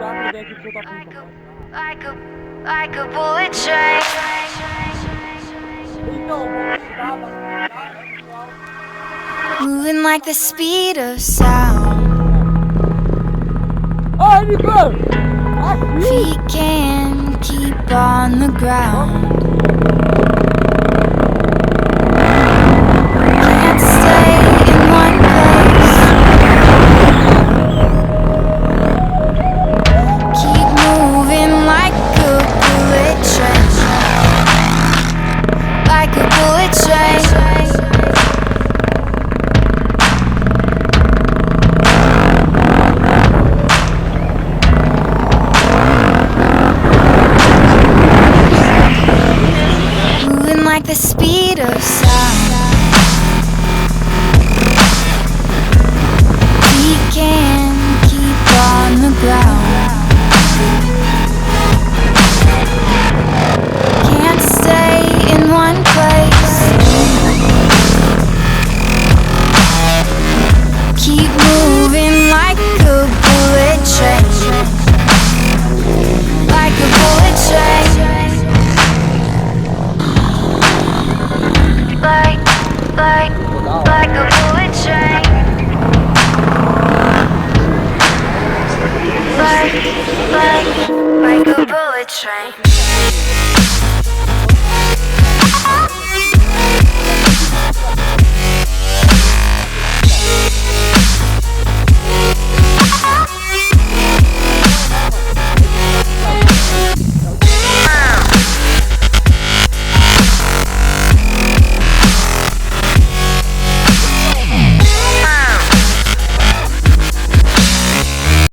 Like a bullet train. Moving like the speed of sound. Feet can't keep on the ground. Can't stay in one place. Keep moving like a bullet train. Like a bullet train. Moving like the speed of